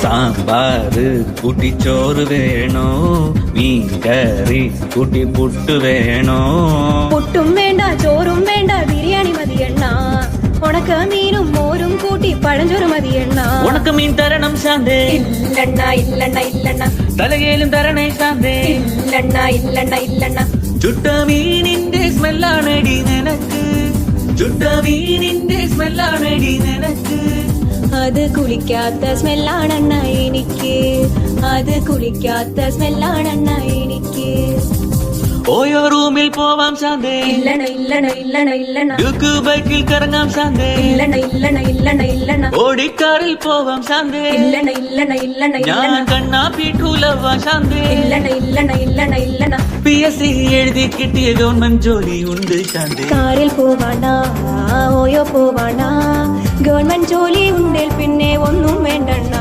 സാമ്പാറ് കൂട്ടി ചോറ് വേണോ മീൻ കറി കൂട്ടി പുട്ട് വേണോ പുട്ടും വേണ്ട ചോറും വേണ്ട ബിരിയാണി മതിയെണ്ണ ഉണക്ക മീനും മോരും കൂട്ടി പഴഞ്ചോറ് മതിയെണ്ണ ഉണക്ക മീൻ തരണം ശാന്തേ ഇല്ലണ്ണ ഇല്ലണ്ണ ഇല്ലണ്ണ തലകേലും തരണേ ശാന്തേ ഇല്ലണ്ണ ഇല്ലണ്ണ ഇല്ലണ്ണ ചുട്ട മീനിന്റെ സ്മെല്ലാണടി നിനക്ക് ചുട്ട മീനിന്റെ സ്മെല്ലാണടി നിനക്ക് അത് കുളിക്കാത്ത സ്മെല്ലാണെണ്ണ എനിക്ക് അത് കുളിക്കാത്ത സ്മെല്ലാണെണ്ണ എനിക്ക് ഓയോ റൂമിൽ പോവാം ശാന്തേ ഇല്ലണ ഇല്ലണ ഇല്ലണ ഇല്ലണ ഡ്യൂക്ക് ബൈക്കിൽ കറങ്ങാം ശാന്തേ ഇല്ലണ ഇല്ലണ ഇല്ലണ ഇല്ലണ ഓടിക്കാറിൽ പോവാം ശാന്തേ ഇല്ലണ ഇല്ലണ ഇല്ലണ ഞാൻ ഇല്ലണ കണ്ണാ പീഠൂലവാ ശാന്തേ ഇല്ലണ ഇല്ലണ ഇല്ലണ ഇല്ലണ PSC എഴുതി കിട്ടിയ ഗവൺമെന്റ് ജോലി ഉണ്ട് ശാന്തേ കാറിൽ പോവാണ ഓയോ പോവാണ ഗവൺമെന്റ് ജോലി ഉണ്ടേൽ പിന്നെ ഒന്നും വേണ്ടണ്ണ